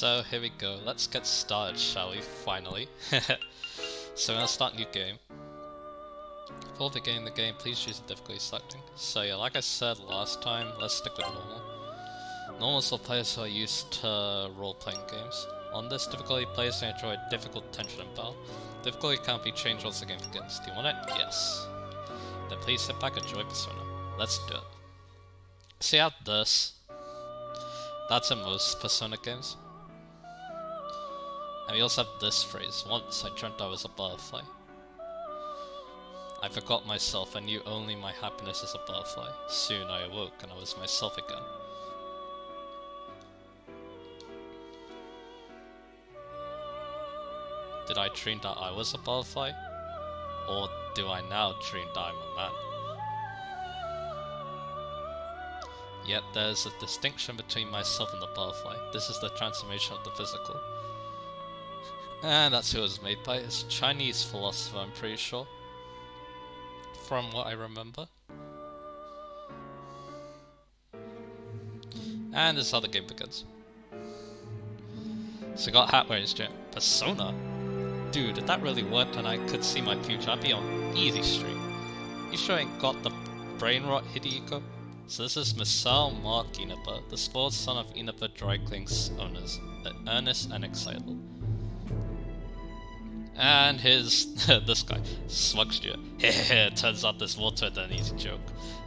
So here we go, let's get started, shall we, finally. So we're gonna start a new game. Before beginning the game, please choose the difficulty selecting. So yeah, like I said last time, let's stick with normal. Normal is for players who are used to role-playing games. On this difficulty, players can enjoy difficult tension and battle. Difficulty can't be changed once the game begins. Do you want it? Yes. Then please sit back and enjoy Persona. Let's do it. See how this? That's in most Persona games. And we also have this phrase, once I dreamt I was a butterfly. I forgot myself and knew only my happiness as a butterfly. Soon I awoke and I was myself again. Did I dream that I was a butterfly? Or do I now dream that I'm a man? Yet there's a distinction between myself and the butterfly. This is the transformation of the physical. And that's who it was made by. It's a Chinese philosopher, I'm pretty sure. From what I remember. And this is how the game begins. So I got hat wearing stream. Persona? Dude, if that really worked and I could see my future, I'd be on easy stream. You sure ain't got the brain rot, Hideyuko? So this is Misao Mark Inaba, the spoiled son of Inaba Dry Clean's owners, earnest and excitable. And his, this guy, Slugsteer. Hehe, turns out this water than an easy joke.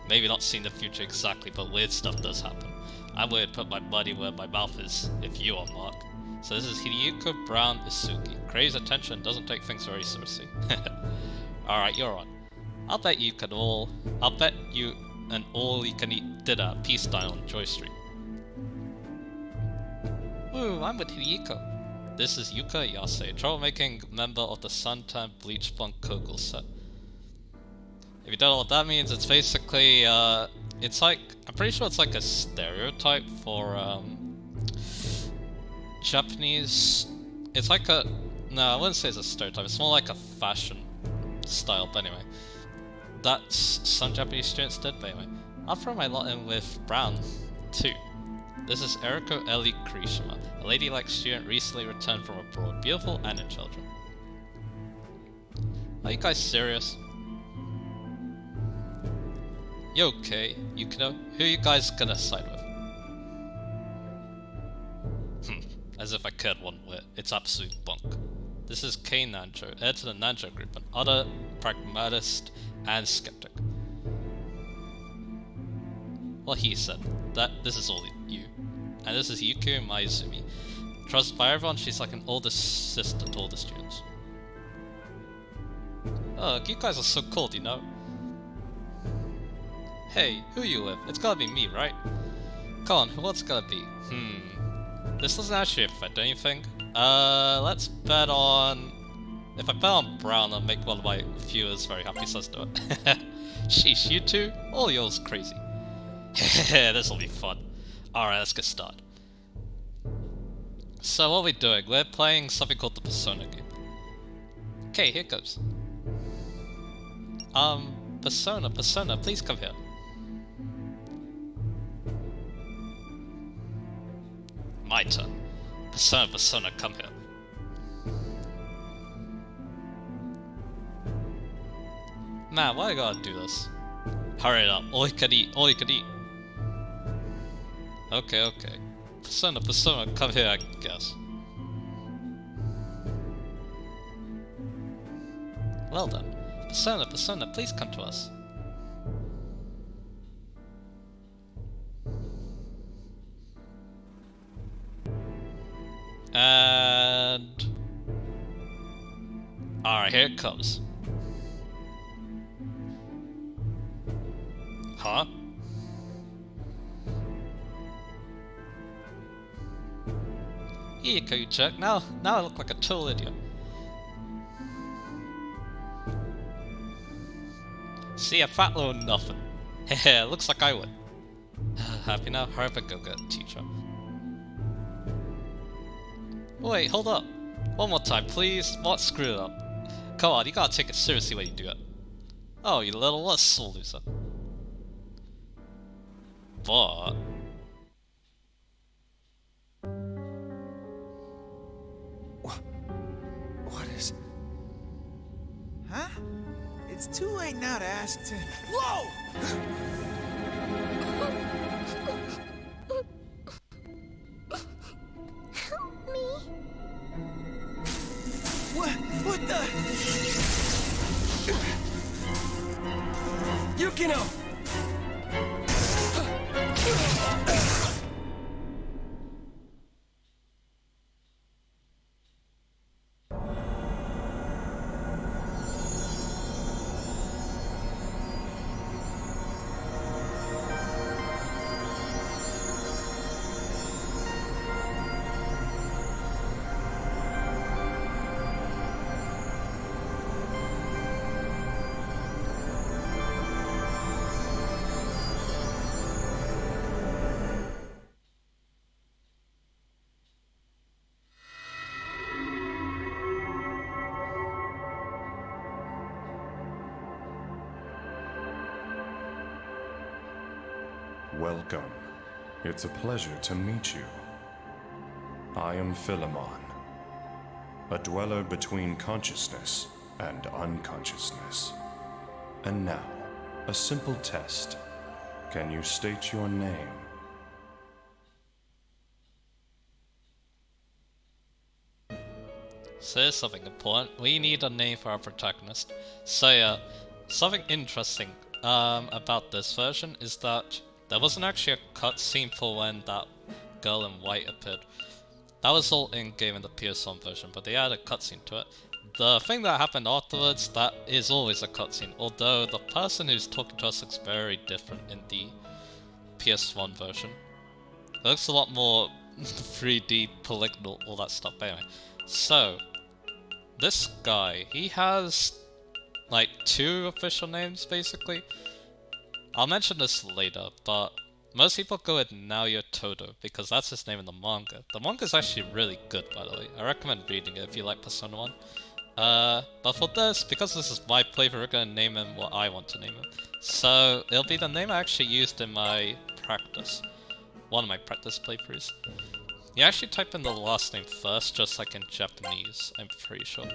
Maybe not seeing the future exactly, but weird stuff does happen. I would put my body where my mouth is, if you are Mark. So this is Hideyuko Brown Isuki. Craves attention, doesn't take things very seriously. Alright, you're on. I'll bet you an all-you-can-eat dinner at Peace Dine on Joy Street. Woo, I'm with Hideyuko. This is Yuka Yase, troublemaking member of the Suntan Bleach Blonde Kogel set. If you don't know what that means, it's basically, it's like, I'm pretty sure it's like a stereotype for, Japanese. It's like a, no, I wouldn't say it's a stereotype, it's more like a fashion style, but anyway. That's some Japanese students did, but anyway. I'll throw my lot in with Brown, too. This is Eriko Eli Kirishima, a ladylike student recently returned from abroad, beautiful and intelligent. Are you guys serious? You okay, Yukino? Who are you guys gonna side with? As if I cared one whit, it's absolute bunk. This is Kei Nanjo, heir to the Nanjo group, an utter pragmatist and skeptic. Well, he said that this is all you. And this is Yuki Maizumi. Trusted by everyone, she's like an older sister to all the students. Ugh, you guys are so cold, you know? Hey, who are you with? It's gotta be me, right? Come on, what's it gotta be? This doesn't actually affect anything. Let's bet on... If I bet on Brown, I'll make one of my viewers very happy, so let's do it. Sheesh, you two? All yours crazy. This'll be fun. Alright, let's get started. So what are we doing? We're playing something called the Persona game. Okay, here goes. Persona, please come here. My turn. Persona, come here. Man, why I gotta do this? Hurry it up, all you can eat. Okay. Persona, come here, I guess. Well then. Persona, please come to us. And... Alright, here it comes. Huh? Here you go, you jerk. Now I look like a total idiot. See, a fat little nothing. Heh, looks like I would. Happy now? Hurry up and go get a teacher. Wait, hold up. One more time, please. What? Screw it up. Come on, you gotta take it seriously when you do it. Oh, you little what soul loser. But... It's too late now to ask to... Whoa! Help me. What the... Yukino! Welcome. It's a pleasure to meet you. I am Philemon, a dweller between consciousness and unconsciousness. And now, a simple test. Can you state your name? So here's something important. We need a name for our protagonist. So yeah, something interesting about this version is that there wasn't actually a cutscene for when that girl in white appeared. That was all in-game in the PS1 version, but they added a cutscene to it. The thing that happened afterwards, that is always a cutscene, although the person who's talking to us looks very different in the PS1 version. It looks a lot more 3D, polygonal, all that stuff. But anyway, so this guy, he has like 2 official names basically. I'll mention this later, but most people go with Naoya Todo because that's his name in the manga. The manga is actually really good, by the way. I recommend reading it if you like Persona 1. But for this, because this is my playthrough, we're gonna name him what I want to name him. So it'll be the name I actually used in my practice. One of my practice playthroughs. You actually type in the last name first, just like in Japanese, I'm pretty sure.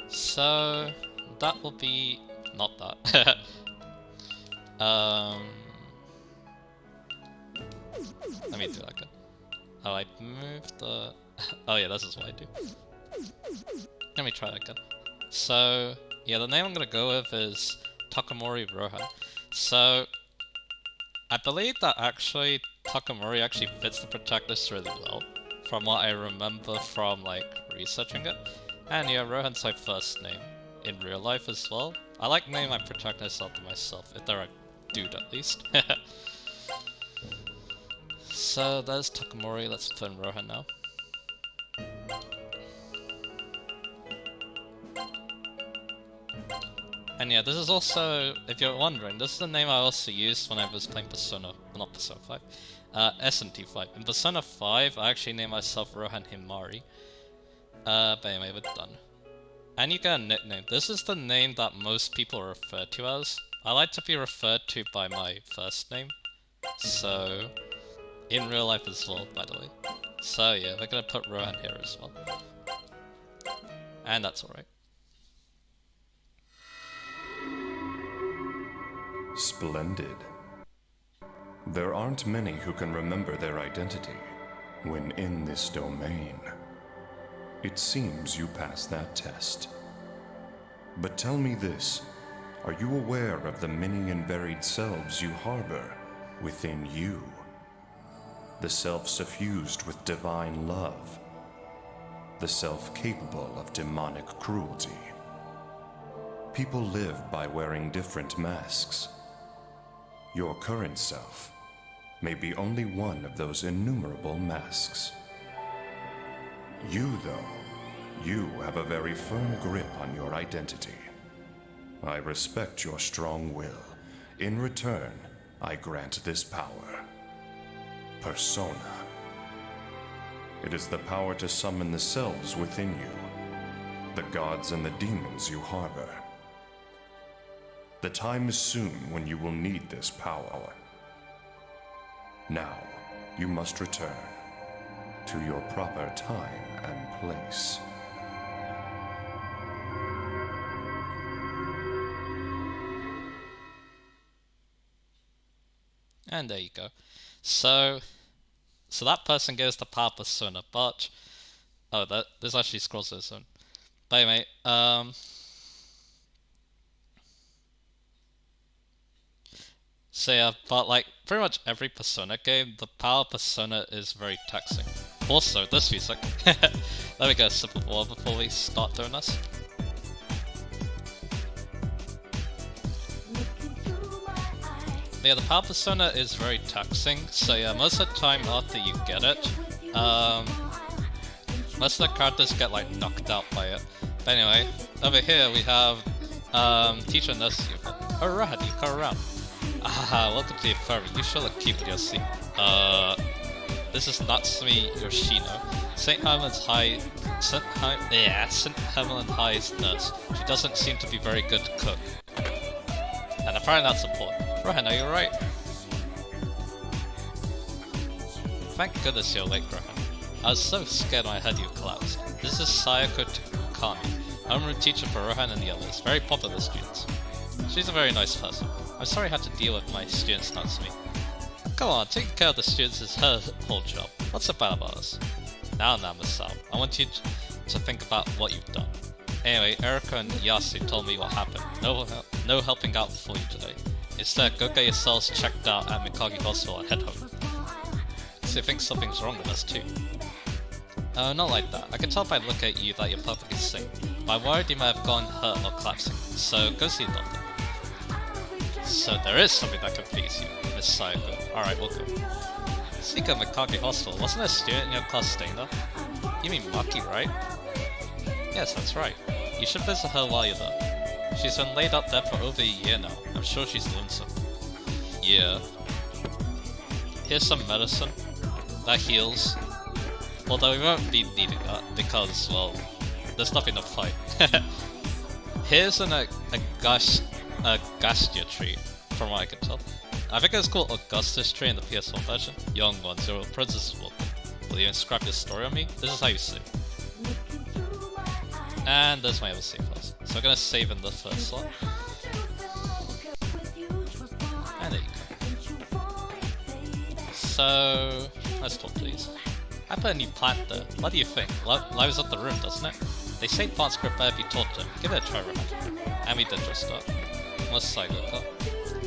So that will be... not that. Let me do that again. Oh, I moved the... oh yeah, this is what I do. Let me try that again. So, yeah, the name I'm gonna go with is Takamori Rohan. So, I believe that actually Takamori actually fits the protagonist really well, from what I remember from, like, researching it. And yeah, Rohan's my first name, in real life as well. I like naming my protagonists after myself, if they're a dude at least. So there's Takamori, let's put in Rohan now. And yeah, this is also, if you're wondering, this is the name I also used when I was playing Persona, well, not Persona 5, SNT 5. In Persona 5, I actually named myself Rohan Himari. But anyway, we're done. And you get a nickname. This is the name that most people are referred to as. I like to be referred to by my first name. So, in real life as well, by the way. So yeah, we're gonna put Rohan here as well. And that's alright. Splendid. There aren't many who can remember their identity when in this domain. It seems you passed that test. But tell me this, are you aware of the many and varied selves you harbor within you? The self suffused with divine love. The self capable of demonic cruelty. People live by wearing different masks. Your current self may be only one of those innumerable masks. You, though, you have a very firm grip on your identity. I respect your strong will. In return, I grant this power. Persona. It is the power to summon the selves within you, the gods and the demons you harbor. The time is soon when you will need this power. Now, you must return to your proper time and place. And there you go. So that person goes to power persona, but there's actually scrolls of its own. But anyway, so yeah, but like pretty much every Persona game, the power persona is very taxing. Also, this music. Let me get a sip of water before we start doing this. But yeah, the power persona is very taxing, so yeah, most of the time after you get it, most of the characters get like knocked out by it. But anyway, over here we have teacher nurse you. Alright, you come around. Welcome to the infirmary. You shall look cute with your seat. This is Natsumi Yoshino, St. Herman's High's nurse. She doesn't seem to be very good cook. And apparently that's important. Rohan, are you alright? Thank goodness you're late, Rohan. I was so scared when I heard you collapse. This is Sayako Takami, homeroom teacher for Rohan and the others, very popular students. She's a very nice person. I'm sorry I had to deal with my students, Natsumi. Come on, taking care of the students is her whole job. What's so bad about us? Now, Masao, I want you to think about what you've done. Anyway, Erika and Yasu told me what happened. No helping out for you today. Instead, go get yourselves checked out at Megami Hospital and head home. So you think something's wrong with us too? Not like that. I can tell by looking at you that you're perfectly sane. But I'm worried you might have gone hurt or collapsing. So go see a doctor. So there is something that can please you, Miss Sayako. Alright, we'll go. Speaking of Megami Hospital, wasn't there a student in your class staying there? You mean Maki, right? Yes, that's right. You should visit her while you're there. She's been laid up there for over a year now. I'm sure she's lonesome. Yeah. Here's some medicine that heals. Although we won't be needing that because, well, there's nothing to fight. Here's a Gastia tree, from what I can tell. I think it's called Augustus tree in the PS1 version. Young ones, your princess will. Will you inscribe your story on me? This is how you save. And there's my other save files. So I'm gonna save in the first slot. And there you go. So let's talk please. I put a new plant there. What do you think? Lives up the room, doesn't it? They say plants could better be taught to. Give it a try, Rohan. And we did just start. What's Psycho Cut?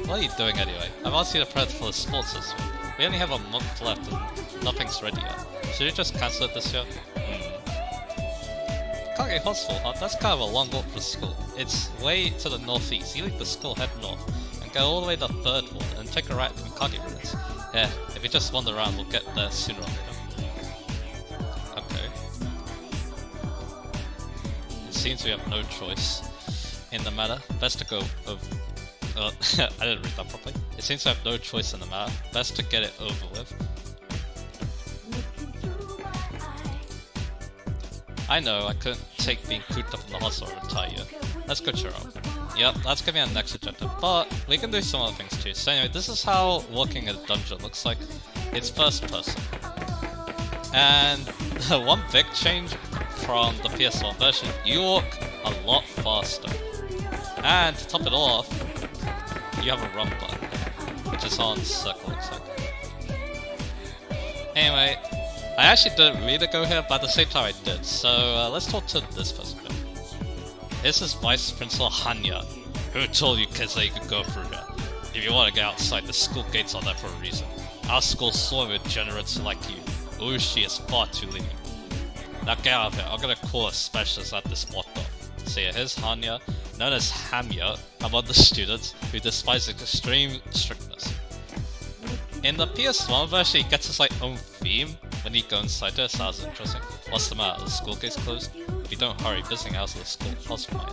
What are you doing anyway? I've asked you to prep for the sports this week. We only have a month left and nothing's ready yet. Should you just cancel it this year? Kage Hospital, huh? That's kind of a long walk for school. It's way to the northeast. You leave the school, head north, and go all the way to 3rd Ward, and take a right to Kage ruins. Yeah, if we just wander around, we'll get there sooner or later. Okay. It seems we have no choice in the matter. Best to go over... I didn't read that properly. It seems we have no choice in the matter. Best to get it over with. I know, I couldn't take being cooped up in the hospital and retire yet. Let's go cheer up. Yep, that's gonna be our next objective, but we can do some other things too. So anyway, this is how walking a dungeon looks like. It's first person. And one big change from the PS1 version, you walk a lot faster. And to top it all off, you have a run button, which is on circle looks like. Anyway, I actually didn't mean to go here, but at the same time I did, so let's talk to this person. This is Vice Principal Hanya. Who told you kids that you could go through here? If you want to get outside, the school gates are there for a reason. Our school's swarming with degenerates like you. Urushi is far too lenient. Now get out of here, I'm gonna call a specialist at this spot though. So yeah, here's Hanya, known as Hamya, among the students who despise extreme strictness. In the PS1 version, he gets his like own theme when you go inside there, so that's interesting. What's the matter? The school gate's closed? If you don't hurry, visiting hours of the school possible might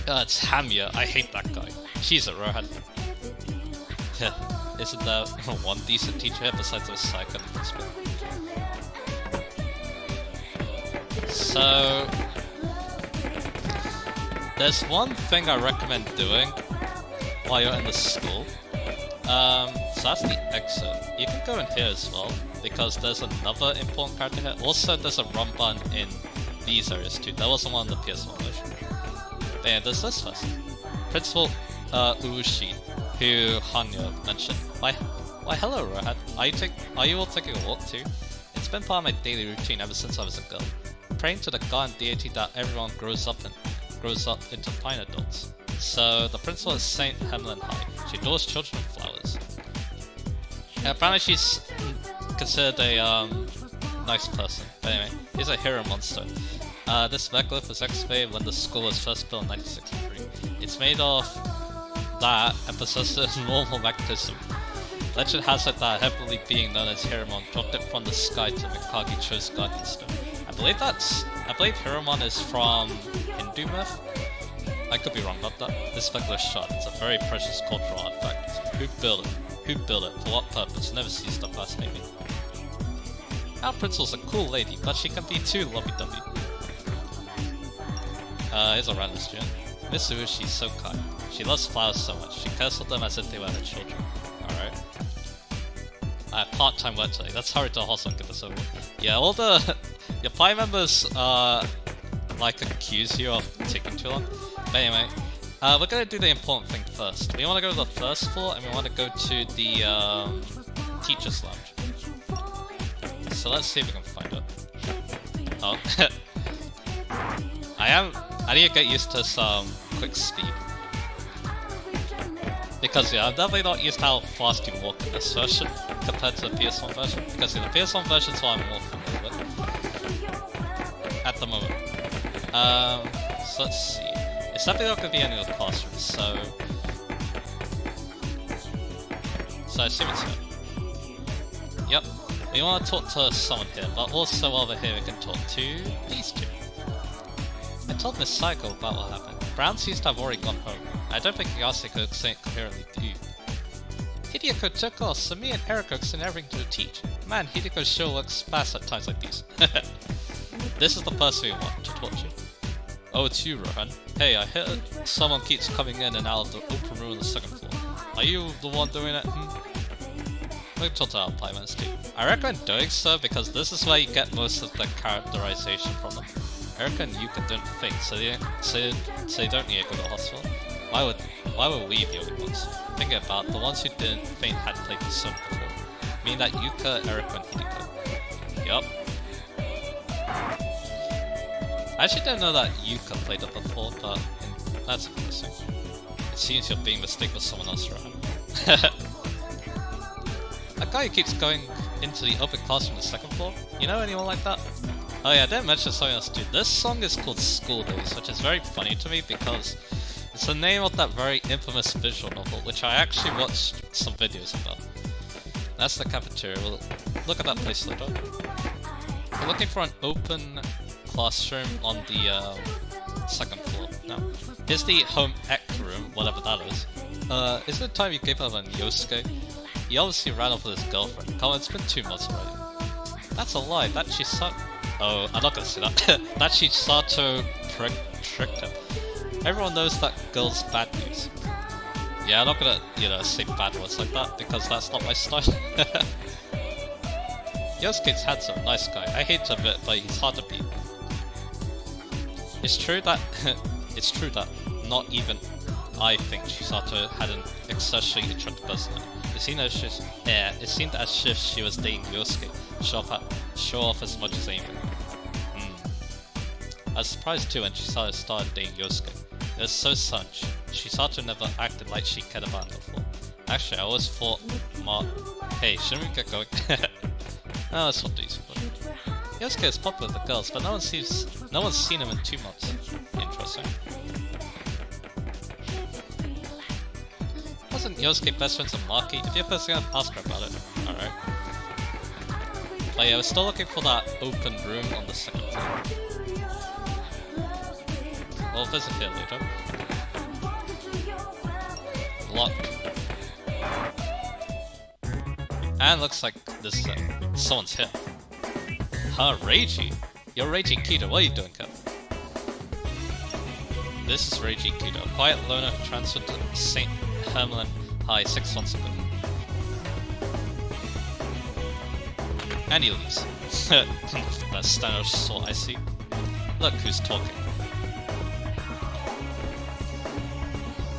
end. It's Hamya, I hate that guy. She's a Rohan. Isn't there one decent teacher here besides the psycho and the principal? So... there's one thing I recommend doing while you're in the school. So that's the exit. You can go in here as well, because there's another important character here. Also, there's a run button in these areas too. There wasn't one in the PS1 version. And there's this person. Principal Urushi. who Hanya mentioned. Why hello Rohan. Are you all taking a walk too? It's been part of my daily routine ever since I was a girl. Praying to the god and deity that everyone grows up into fine adults. So the principal is Saint Hemlin High. She adores children and flowers. And apparently she's considered a nice person. But anyway, here's a hero monster. This megalitھ was excavated when the school was first built in 1963. It's made of that and possesses a normal magnetism. Legend has it that a heavenly being known as Hiramon dropped it from the sky to Mikage Cho's guardian stone. I believe Hiramon is from Hindu myth. I could be wrong about that. This megalitھ shard is a very precious cultural artifact. Who built it? Who built it? For what purpose? Never ceased to fascinate me. Our principal's a cool lady, but she can be too lovey-dovey. Here's a random student. Miss Ueshi's so kind. She loves flowers so much. She cares for them as if they were her children. Alright. Part-time work today. That's hard to hustle and get this over. Yeah, all your party members, like, accuse you of taking too long. But anyway, we're gonna do the important thing first. We wanna go to the first floor, and we wanna go to the, teacher's lounge. So let's see if we can find it. Oh. I need to get used to some quick speed. Because yeah, I'm definitely not used to how fast you walk in this version compared to the PS1 version. Because yeah, the PS1 version is what I'm more familiar with at the moment. So let's see. It's definitely not going to be any of the classrooms, so I assume it's here. Yep. We want to talk to someone here, but also over here we can talk to these two. I told Miss Saiko about what happened. Brown seems to have already gone home. I don't think Yase could explain it coherently to you. Hideko took off, so me and Eriko sent everything to teach. Man, Hideko sure looks fast at times like these. This is the person we want to torture. Oh, it's you, Rohan. Hey, I heard someone keeps coming in and out of the open room on the second floor. Are you the one doing it? We can talk to our payments too. I recommend doing so because this is where you get most of the characterization from them. Erika and Yuka don't think, so they don't need to go to the hospital. Why would we be the only ones? Think about the ones who didn't think had played the Sun before. Meaning that Yuka, Erika, and Hideko. Yup. I actually didn't know that Yuka played it before, but that's interesting. It seems you're being mistaken with someone else, Rohan. That guy who keeps going into the open classroom on the second floor? You know anyone like that? Oh yeah, I didn't mention something else too. This song is called School Days, which is very funny to me because it's the name of that very infamous visual novel, which I actually watched some videos about. That's the cafeteria. We'll look at that place later. We're looking for an open classroom on the second floor. Now, here's the home ec room, whatever that is. Is it time you gave up on Yosuke? He obviously ran off with his girlfriend. Come on, it's been 2 months already. That's a lie. That Chisato... Oh, I'm not gonna say that. That Chisato tricked him. Everyone knows that girl's bad news. Yeah, I'm not gonna, say bad words like that, because that's not my style. Yosuke's handsome, nice guy. I hate to admit, but he's hard to beat. It's true that not even I think Chisato had an excessively attractive personality. It seemed as if she was dating Yosuke, show off as much as anything. I was surprised too when Chisato started dating Yosuke. It was so such. Chisato never acted like she cared about him before. Actually, I always thought Hey, shouldn't we get going? No, that's not decent. Yosuke is popular with the girls, but no one's seen him in 2 months. Interesting. Wasn't Yosuke best friends with Maki? If you're personally gonna ask her about it. Alright. But yeah, we're still looking for that open room on the second floor. We'll visit here later. Locked. And looks like this is it. Someone's here. Huh, Reiji? You're Reiji Kido, what are you doing, Kev? This is Reiji Kido, a quiet loner who transferred to St. Hermelin High 6 months ago. And he leaves. That Stanish sort I see. Look who's talking.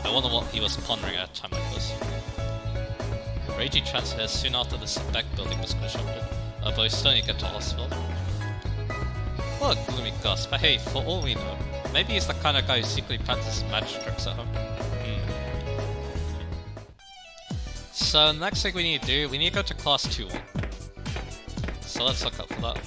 I wonder what he was pondering at a time like this. Reiji transferred soon after the spec building was constructed, but he's still need to get to hospital. What a gloomy gust, but hey, for all we know, maybe he's the kind of guy who secretly practices magic tricks at home. So the next thing we need to do, we need to go to class 2-1. So let's look up for that.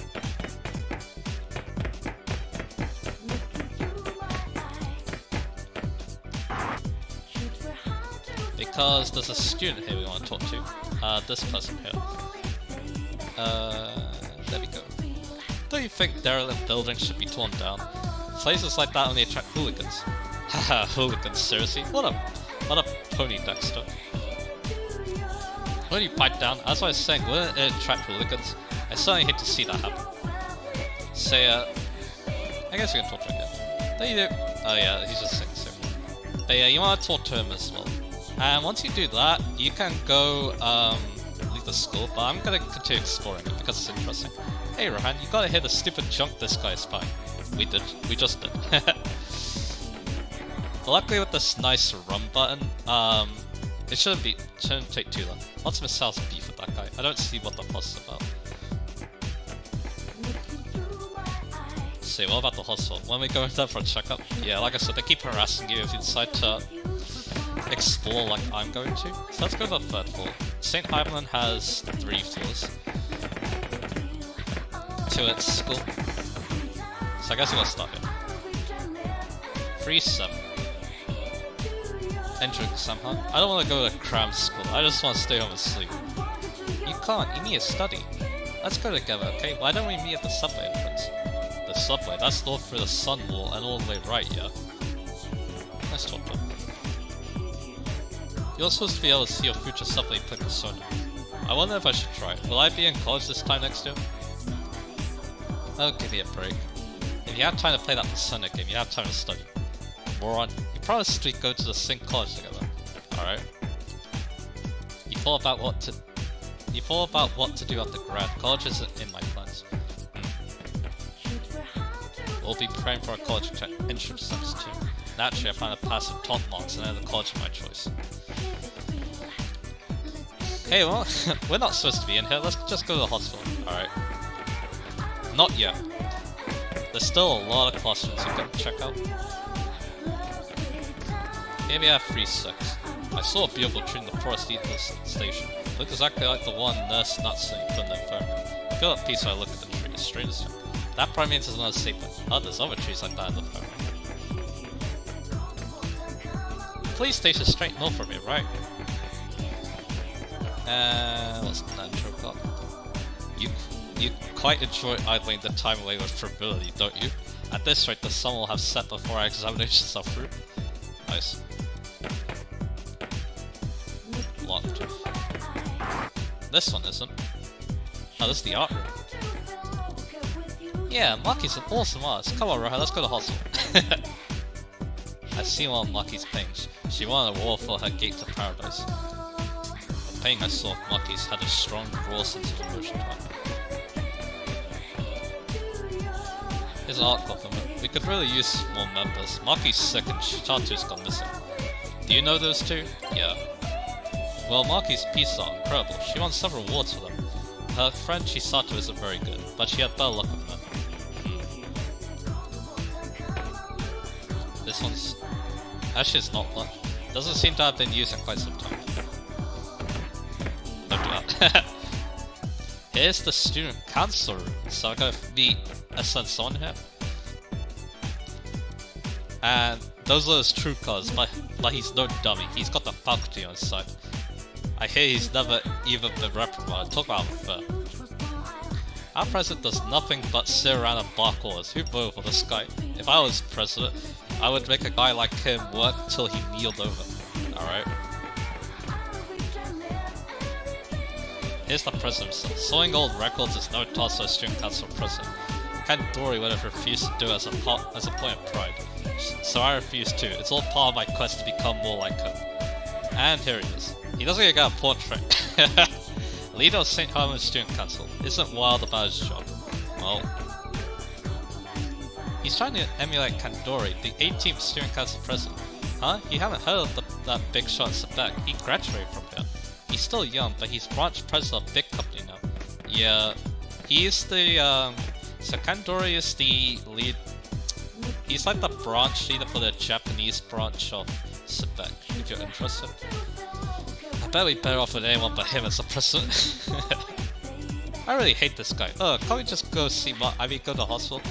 Because there's a student here we want to talk to. This person here. There we go. Don't you think derelict buildings should be torn down? Places like that only attract hooligans. Haha, hooligans, seriously? What a pony, Dexter. When you pipe down, as I was saying, wouldn't it attract hooligans? I certainly hate to see that happen. Say, I guess we can talk to him again. Don't you do? Oh yeah, he's just saying so. But yeah, you want to talk to him as well. And once you do that, you can go, leave the school, but I'm gonna continue exploring it because it's interesting. Hey Rohan, you gotta hear the stupid junk this guy is spying. We just did. Luckily with this nice run button, it shouldn't take too long. What's Miss Sal's beef with that guy? I don't see what the fuss is about. See, what about the hospital? When we go in there for a checkup? Yeah, like I said, they keep harassing you if you decide to explore like I'm going to. So let's go to the 3rd floor. St. Hyberlin has 3 floors to its school. So I guess we gotta start here. 3-7. Entering somehow. I don't want to go to cram school, I just want to stay home and sleep. You can't, you need to study. Let's go together, okay? Why don't we meet at the subway entrance? The subway, that's all through the sun wall and all the way right, yeah? Let's talk to him. You're supposed to be able to see your future subway pick persona. I wonder if I should try. Will I be in college this time next year? Oh, give me a break. If you have time to play that persona game, you have time to study. Moron, you probably go to the same college together. Alright. You thought about what to do after grad. College isn't in my plans. We'll be preparing for a college entrance next too. Naturally, I plan to pass some top marks and enter the college of my choice. Hey, well, we're not supposed to be in here. Let's just go to the hospital. Alright. Not yet. There's still a lot of classrooms you can check out. Here we have 3-6. I saw a beautiful tree in the forest eat this station. Looked exactly like the one Nurse Natsume put in the infirmary. I feel at peace when I look at the tree. It's strange as hell. That probably means there's another safe place. Oh, there's other trees like that in the infirmary. Police station straight north from here, right? What's the natural got? You quite enjoy idling the time away with frivolity, don't you? At this rate, the sun will have set before our examinations are through. Nice. Locked. This one isn't. Oh, this is the art room. Yeah, Maki's an awesome artist. Come on, Rohan, let's go to the hospital. I've seen one of Maki's paintings. She wanted a wall for her gate to paradise. The painting I saw of Maki's had a strong, raw sense of emotion to it. Here's an art compliment. We could really use more members. Maki's sick and Chatu's gone missing. Do you know those two? Yeah. Well, Maki's pieces are incredible. She won several awards for them. Her friend Chisato isn't very good, but she had better luck with them. This one's... Actually, it's not much. Doesn't seem to have been used in quite some time. Don't do that. Here's the student council room, so I'm gonna meet a son here. And those are his true colors, but he's no dummy. He's got the faculty on his side. I hear he's never even been reprimanded. Talk about unfair. Our president does nothing but sit around and bark orders. Who voted for this guy? If I was president, I would make a guy like him work till he kneeled over. Alright. Here's the president himself. Sewing old records is no task for a student council president. Ken Dory would have refused to do it as a point of pride. So I refuse too. It's all part of my quest to become more like him. And here he is. He doesn't even get a portrait. Leader of St. Herman's Student Council isn't wild about his job. Well, he's trying to emulate Kandori, the 18th Student Council president. Huh? You haven't heard of that big shot Sebek. He graduated from here. He's still young, but he's branch president of a big company now. Yeah, he's the, so Kandori is the lead. He's like the branch leader for the Japanese branch of Sebek, if you're interested. I bet we'd better off with anyone but him as a president. I really hate this guy. Can't we just go see go to the hospital?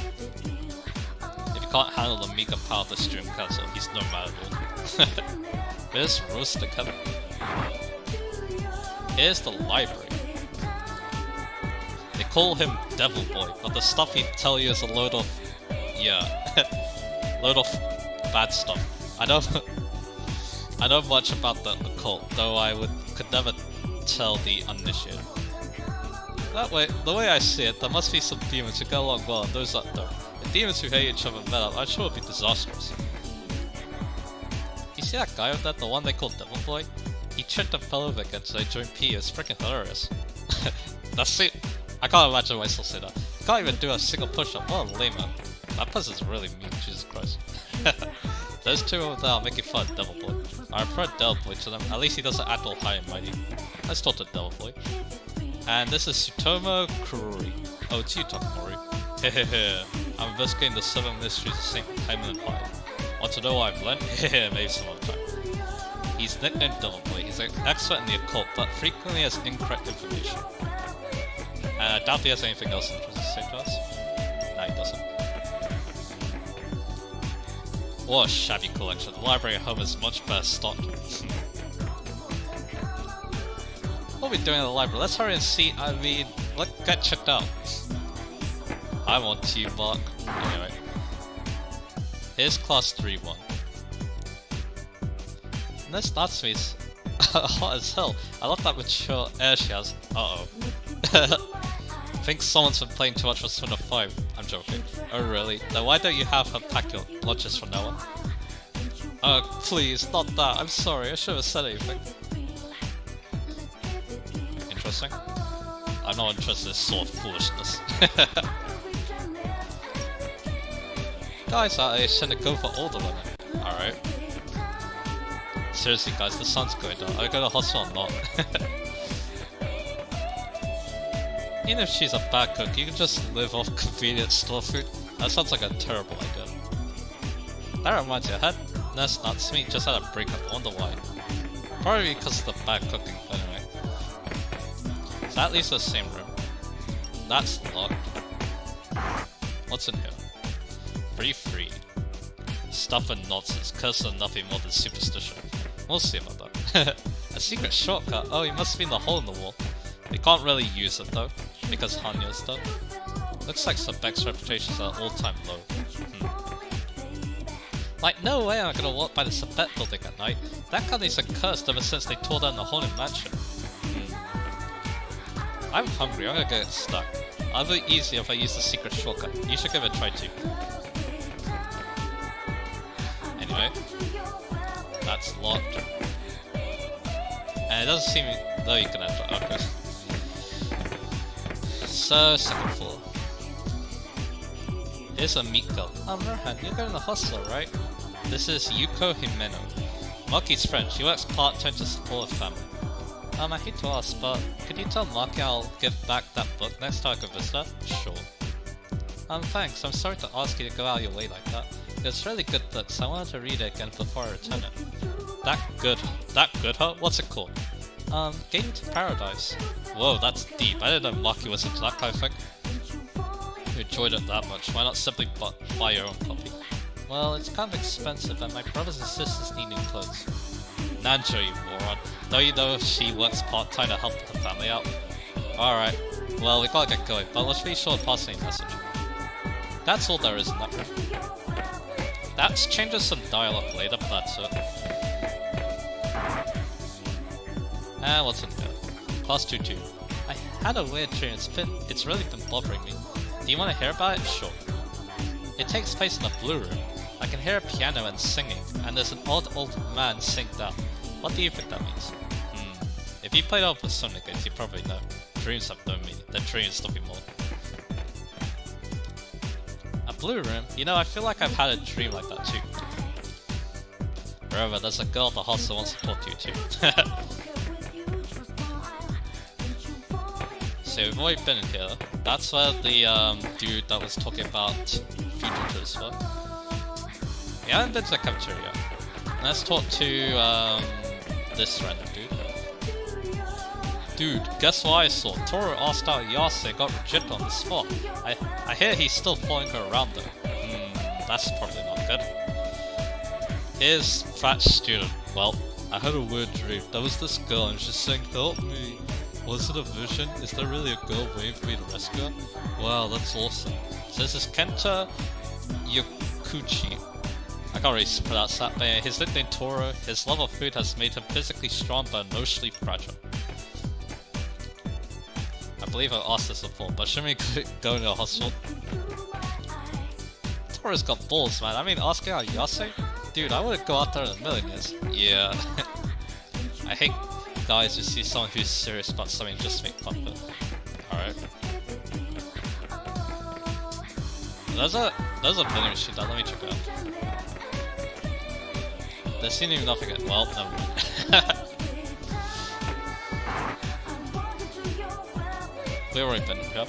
If you can't handle the meager power of the stream castle, he's no matter at all. There's roast together. Here's the library. They call him Devil Boy, but the stuff he'd tell you is a load of... yeah, load of bad stuff. I know much about the occult, though I could never tell the uninitiated. That way, the way I see it, there must be some demons who get along well and those that don't. The demons who hate each other met up, I'm sure it would be disastrous. You see that guy with that, the one they call Devil Boy? He tricked and fell over again, so they joined P. It's freaking hilarious. That's it. I can't imagine why I still say that. Can't even do a single push-up. What a lame man. That person's really mean, Jesus Christ. Those two over there are making fun of Devil Boy. I prefer Devil Boy to them. At least he doesn't act all high and mighty. Let's talk to Devil Boy. And this is Tsutomu Kurori. Oh, it's you, Takamori. Hehehe. I'm investigating the 7 mysteries of St. Hyman and Hyde. Want to know what I've learned? Hehe, maybe some other time. He's nicknamed Devil Boy. He's an expert in the occult, but frequently has incorrect information. And I doubt he has anything else interesting to say to us. Nah, he doesn't. What a shabby collection. The library at home is much better stocked. What are we doing in the library? Let's hurry and see. I mean, let's get checked out. I want to, Mark. Anyway. Here's class 3-1. And this Natsumi's hot as hell. I love that mature air she has. Uh-oh. Think someone's been playing too much for Persona 5. I'm joking. Oh really? Then why don't you have her pack your lunches from now on? Please, not that. I'm sorry, I shouldn't have said anything. Interesting. I'm not interested in this sort of foolishness. Guys, I shouldn't go for all the women. Alright. Seriously guys, the sun's going down. Are I go to the hospital or not? Even if she's a bad cook, you can just live off convenient store food. That sounds like a terrible idea. That reminds me, I had Nurse Natsumi just had a breakup. I wonder why. Probably because of the bad cooking, anyway. So that leaves the same room. That's locked. What's in here? Free. Stuff and nonsense, curse on nothing more than superstition. We'll see about that. A secret shortcut? Oh, he must have been the hole in the wall. We can't really use it though, because Hanya's done. Looks like Sebek's reputation is at an all-time low. Like, no way am I gonna walk by the Sebek building at night. That company's accursed ever since they tore down the Haunted Mansion. I'm hungry, I'm gonna get stuck. I'll be easier if I use the secret shortcut. You should give it a try too. Anyway, that's locked. And it doesn't seem though you can enter. Okay. So, second floor. Here's a meat girl. Rohan, you're going to the hostel, right? This is Yuko Himeno. Maki's friend. She works part-time to support her family. I hate to ask, but could you tell Maki I'll give back that book next time I go visit her? Sure. Thanks. I'm sorry to ask you to go out of your way like that. It's really good book, so I wanted to read it again before I return it. That good, huh? What's it called? Game to Paradise. Whoa, that's deep. I didn't know Maki was into that kind of thing. You enjoyed it that much, why not simply buy your own copy? Well, it's kind of expensive and my brothers and sisters need new clothes. Nanjo, you moron. Don't you know she works part-time to help her family out? Alright, well we gotta get going, but let's be sure to pass any message. That's all there is in that room. That changes some dialogue later, but that's it. And what's in here? Class 2-2. I had a weird dream, it's really been bothering me. Do you want to hear about it? Sure. It takes place in the blue room. I can hear a piano and singing, and there's an odd old man singed out. What do you think that means? If you played old Persona games, you probably know. Dreams have no meaning, they're dreams, nothing more. A blue room? You know, I feel like I've had a dream like that too. Remember, there's a girl at the hostel who wants to talk to you too. So we've already been in here. That's where the dude that was talking about fugitives were. We haven't been to the cafeteria yet. Let's talk to this random dude. Dude, guess what I saw? Toro asked out Yase got rejected on the spot. I hear he's still following her around though. That's probably not good. Here's fat student. Well, I had a weird dream. There was this girl and she's saying, help me. Was it a vision? Is there really a girl waiting for me to rescue her? Wow, that's awesome. So this is Kenta Yakuchi. I can't really pronounce that, but his nickname Toro, his love of food has made him physically strong but emotionally fragile. I believe I asked this before, but shouldn't we go into a hospital? Toro's got balls, man. I mean, asking out Yase? Dude, I wouldn't go out there in a million years. Yeah. I hate guys who see someone who's serious about something just to make fun of it. Alright. There's a vending machine there, let me check it out. There seems to be nothing yet. Well, never mind. We've already been here.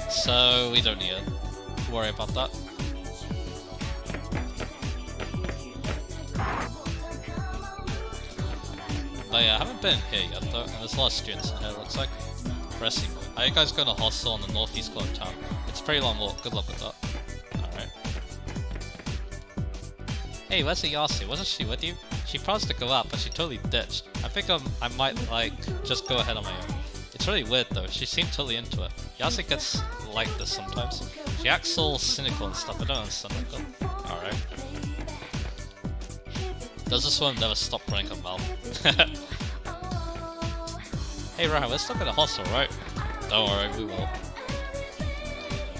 So we don't need to worry about that. But yeah, I haven't been here yet though, and there's a lot of students in here, it looks like. Pressing. Are you guys going to hostel on the northeast corner of town? It's a pretty long walk, good luck with that. Alright. Hey, where's the Yase? Wasn't she with you? She promised to go out, but she totally ditched. I think I might, like, just go ahead on my own. It's really weird though, she seemed totally into it. Yase gets like this sometimes. She acts all cynical and stuff, I don't understand that though. Alright. Does this one never stop running her mouth? Hey Ryan, we're stuck in a hostel, right? Don't worry, we will.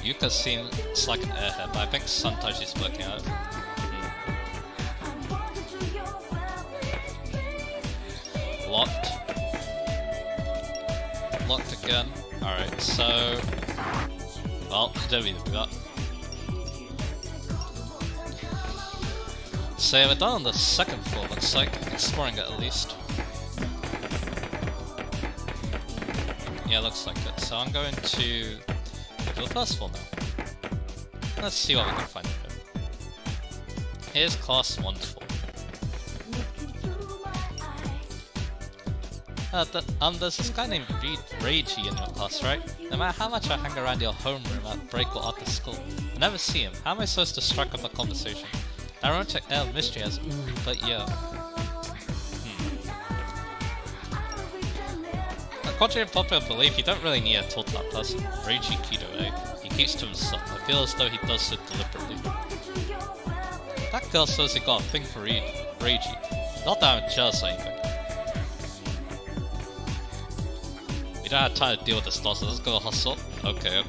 Yuka seems like an airhead, but I think sometimes she's working at it. Locked. Locked again. Alright, so... Well, I don't mean to do that. So yeah, we're done on the second floor, looks like. Exploring it at least. Yeah, looks like it. So I'm going to go to the first floor now. Let's see what we can find here. Here's class 1-4. There's this guy named Reiji in your class, right? No matter how much I hang around your homeroom at break or after school, I never see him. How am I supposed to strike up a conversation? I wrote to L mystery as but yeah. Contrary to popular belief, you don't really need to talk to that person. Reiji Kido, eh? He keeps to himself. I feel as though he does so deliberately. That girl says he got a thing for Reiji. Not that I'm jealous or anything. We don't have time to deal with this stuff, so let's go to hustle. Okay.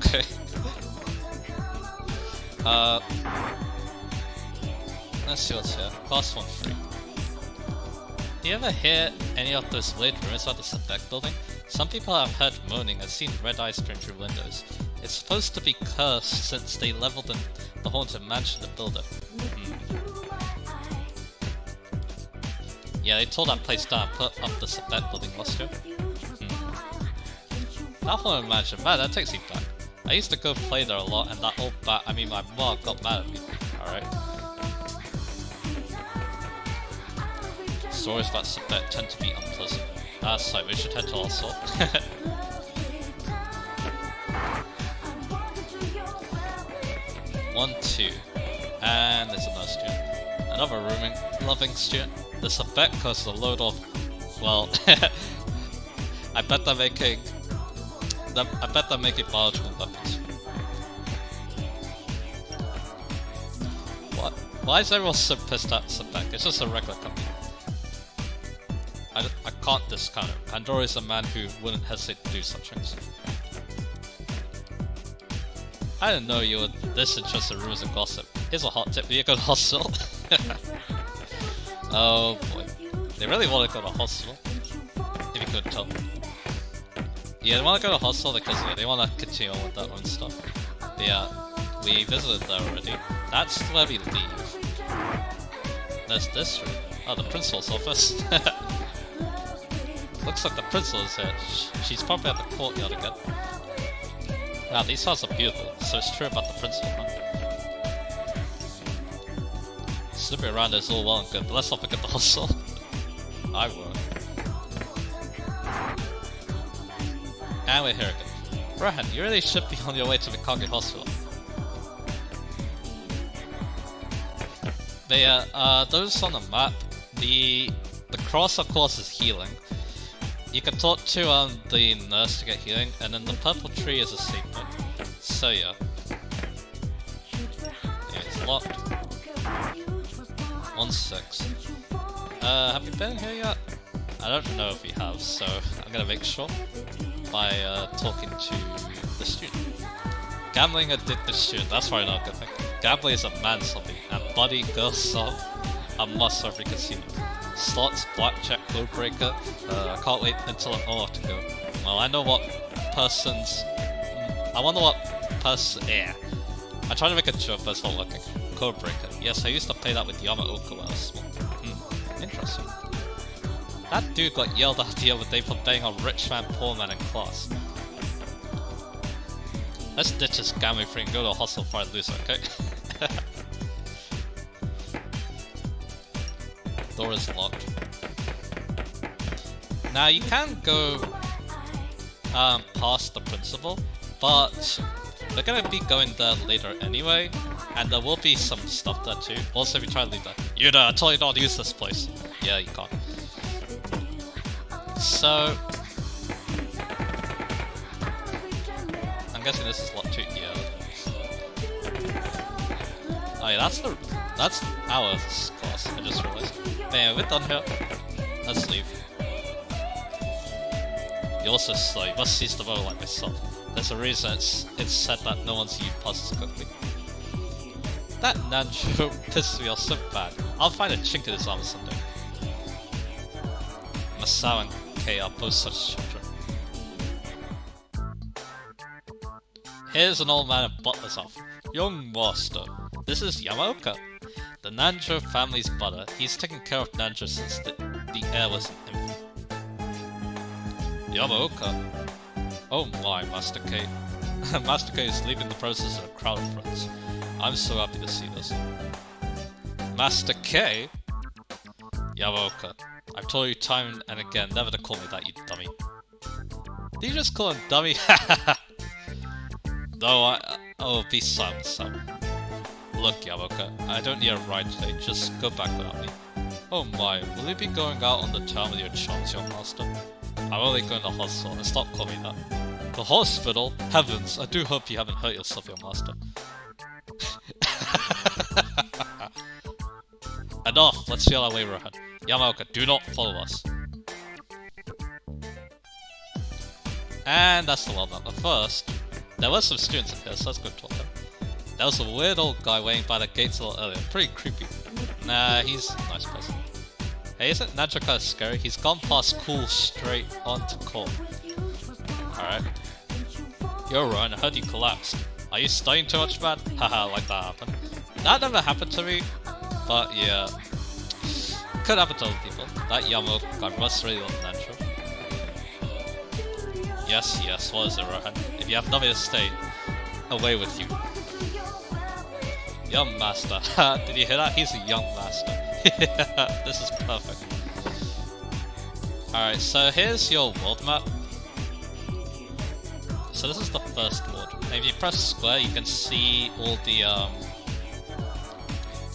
Let's see what's here. Class 1-3. Do you ever hear any of those weird rumors about the Sebek building? Some people have heard moaning and seen red eyes stream through windows. It's supposed to be cursed since they leveled the haunted mansion to build it. Yeah, they tore that place down and put up the Sebek building last year. That haunted mansion, man, that takes me back. I used to go play there a lot and that old my mom got mad at me. Alright. Stories about Sebek tend to be unpleasant. That's right, we should head to our sort. 1-2. And there's another student. Another rooming loving student. The Sebek causes a load of, well, I bet they're making biological weapons. What? Why is everyone so pissed at Sebek? It's just a regular company. I can't discount it. Pandora is a man who wouldn't hesitate to do such things. I didn't know you were this interested in rumors and gossip. Here's a hot tip, do you go to hostel? Oh boy. They really want to go to hostel. If you couldn't tell. Yeah, they want to go to hostel because they want to continue on with their own stuff. But yeah, we visited there already. That's where we leave. There's this room. Oh, the principal's office. Looks like the principal is here. She's probably at the courtyard again. Wow, these houses are beautiful, so it's true about the principal, huh? Snooping around is all well and good, but let's not forget the hustle. I won't. And we're here again. Rohan, you really should be on your way to Mikage Hospital. Those on the map, the cross of course is healing. You can talk to the nurse to get healing, and then the purple tree is a safe point. So yeah. Yeah, it's locked. 1-6. Have we been here yet? I don't know if we have, so I'm gonna make sure by talking to the student. Gambling addicted student, that's probably not a good thing. Gambling is a man's hobby, and buddy, girl song, a must every casino. Slots, blackjack, codebreaker, I can't wait until I'm off to go. Well, I know what person's... I wonder what person... Yeah. I tried to make a joke, but it's not working. Codebreaker. Yes, I used to play that with Yamaoka when I was small. Interesting. That dude got yelled at the other day for playing a rich man, poor man in class. Let's ditch this gambling thing and go to a hostel for a loser, okay? Door is locked. Now you can go past the principal, but we're gonna be going there later anyway, and there will be some stuff there too. Also, if you try to leave that, I told you not to use this place. Yeah, you can't. So I'm guessing this is lot 2. Yeah. Oh yeah, that's our class. I just realized. Man, we're done here. Let's leave. You're also slow. You must seize the moment like myself. There's a reason it's said that no one's youth passes quickly. That Nanjo pisses me off so bad. I'll find a chink in his armor someday. Masao and Kei are both such children. Here's an old man in butler's outfit. Young master, this is Yamaoka, the Nanjo family's butler. He's taken care of Nanjo since the heir was an infant. Yamaoka? Oh my, Master K. Master K is leaving the process of a crowd of friends. I'm so happy to see this. Master K? Yamaoka, I've told you time and again never to call me that, you dummy. Did you just call him dummy? No, oh, be silent, son. Look, Yamaoka, I don't need a ride today, just go back without me. Oh my, will you be going out on the town with your chums, young master? I'm only going to the hospital, and stop calling me that. The hospital? Heavens, I do hope you haven't hurt yourself, young master. Enough, let's feel our way, Rohan. Yamaoka, do not follow us. And that's the one. But first, there were some students in here, so let's go talk to them. There was a weird old guy waiting by the gates a little earlier. Pretty creepy. Nah, he's a nice person. Hey, isn't Nanjo kinda scary? He's gone past cool straight on to cool. Alright. Yo, Rohan, I heard you collapsed. Are you studying too much, man? Haha, like that happened. That never happened to me, but yeah. Could happen to other people. That Yamaoka must really love Nanjo. Yes, yes, what is it, Rohan? If you have nothing to say, away with you. Young master. Did you hear that? He's a young master. This is perfect. Alright, so here's your world map. So this is the first ward. And if you press square, you can see all the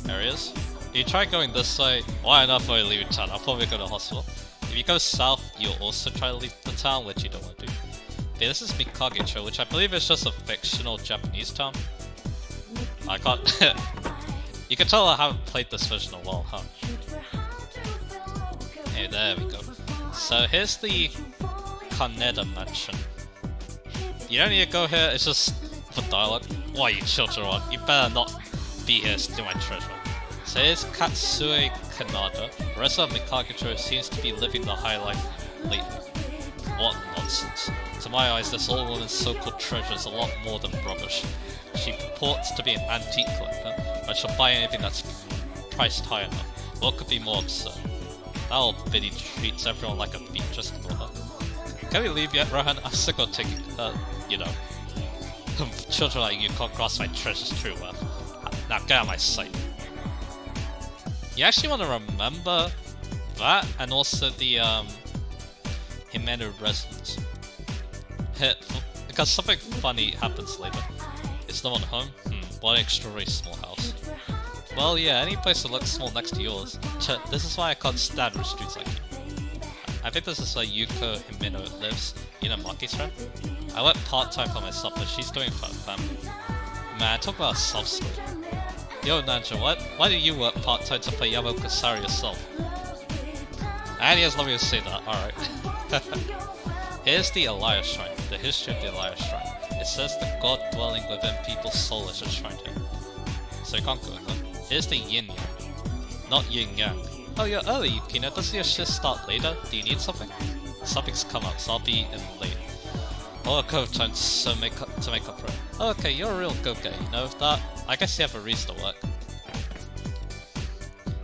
areas. If you try going this way, why not for leaving town? I'll probably go to the hospital. If you go south, you'll also try to leave the town, which you don't want to do. Okay, this is Mikage-cho, which I believe is just a fictional Japanese town. I can't... You can tell I haven't played this version in a while, huh? Okay, there we go. So here's the Kaneda mansion. You don't need to go here, it's just for dialogue. Why you children on? You better not be here stealing my treasure. So here's Katsue Kanada. The rest of Mikage-cho seems to be living the high life lately. What nonsense. To my eyes, this old woman's so-called treasure is a lot more than rubbish. She purports to be an antique collector, but she'll buy anything that's priced high enough. What could be more absurd? That old biddy treats everyone like a thief, just ignore her. Can we leave yet, Rohan? I'm sick of taking, you know, children like you can't grasp my treasure's true worth. Now get out of my sight. You actually want to remember that, and also the, Himeno residence. Because something funny happens later. Is no one home? What an extraordinary small house. Well, yeah, any place that looks small next to yours. This is why I can't stand rich streets like you. I think this is where Yuko Himeno lives. You know Maki's friend? I work part-time for myself, but she's doing it for her family. Man, talk about a sob story. Yo, Nanja, why do you work part-time to play Yamo Kasari yourself? And he has let me say that, alright. Here's the Elias Shrine, the history of the Elias Shrine. It says the god dwelling within people's soul is enshrined here. So you can't go in there. Here's the yin yang, not yin yang. Oh, you're early, Yukino. Doesn't your shift start later? Do you need something? Something's come up, so I'll be in late. Oh, a curve time to make up for it. Oh, okay, you're a real go-getter, you know that? I guess you have a reason to work.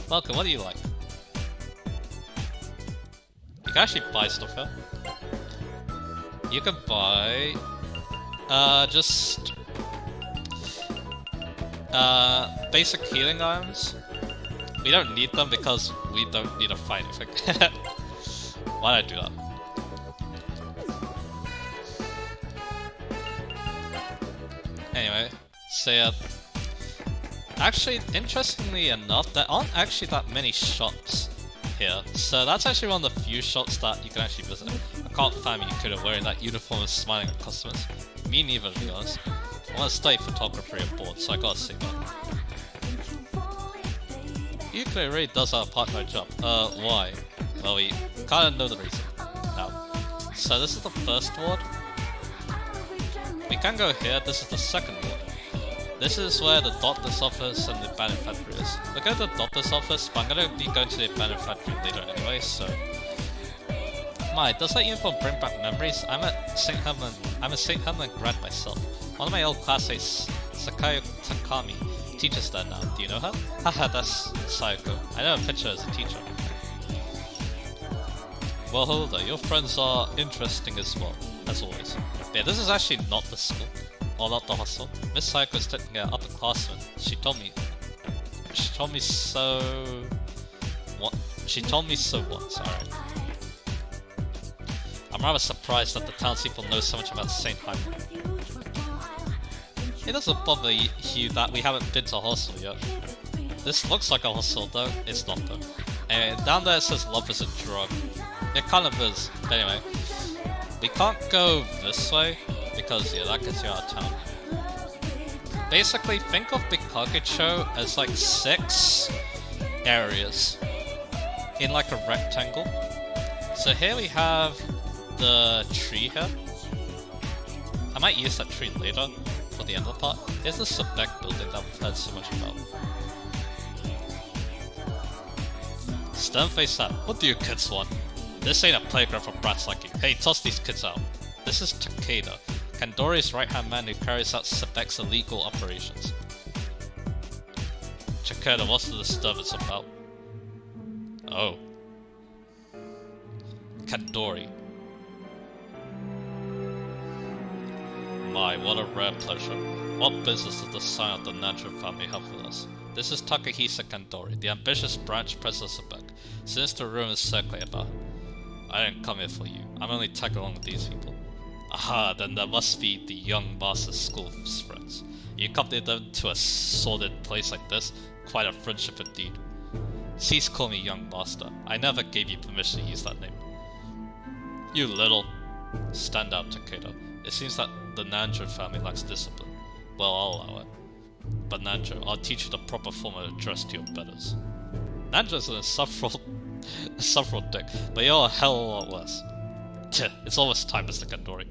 Welcome, what do you like? You can actually buy stuff here. You can buy... basic healing items. We don't need them because we don't need to fight anything. Why'd I do that? Anyway, so yeah. Actually, interestingly enough, there aren't actually that many shops here. So that's actually one of the few shops that you can actually visit. I can't fathom you could have wearing that uniform and smiling at customers. Me neither, to be honest. I want to study photography abroad, so I gotta say that. Euclid really does have a part-time job. Why? Well, we kinda know the reason now. So this is the first ward. We can go here, this is the second ward. This is where the doctor's office and the abandoned factory is. We'll go to the doctor's office, but I'm gonna be going to the abandoned factory later anyway, so... My, does that uniform bring back memories? I'm a St. Herman grad myself. One of my old classmates, Sakayo Takami, teaches there now. Do you know her? Haha, that's Sayoko. I know a picture as a teacher. Well, Hilda, your friends are interesting as well, as always. Yeah, this is actually not the school, or not the hostel. Miss Sayoko is taking an upperclassman. She told me so... What? She told me so once, alright. I'm rather surprised that the townspeople know so much about St. Hyman. It doesn't bother you that we haven't been to a hostel yet. This looks like a hostel though, it's not though. Anyway, down there it says love is a drug. It kind of is. But anyway, we can't go this way because yeah, that gets you out of town. Basically, think of the Kagecho as like 6 areas in like a rectangle. So here we have the tree here. I might use that tree later for the end of the part. Here's the Sebek building that we've heard so much about. Stern face that. What do you kids want? This ain't a playground for brats like you. Hey, toss these kids out. This is Takeda, Kandori's right-hand man who carries out Sebek's illegal operations. Takeda, what's the disturbance about? Oh. Kandori. My, what a rare pleasure. What business does the scion of the Nancho family have with us? This is Takahisa Kandori, the ambitious branch president of Sebek. Sinister rumors circulate about him. I didn't come here for you. I'm only tagging along with these people. Aha, then there must be the young master's school's friends. You accompanied them to a sordid place like this? Quite a friendship indeed. Cease calling me young master. I never gave you permission to use that name. You little... Stand out, Takeda. It seems that the Nanjo family lacks discipline. Well, I'll allow it. But Nanjo, I'll teach you the proper form of address to your betters. Nanjo's an insufferable dick, but you're a hell of a lot worse. It's almost time, Mr. Kandori.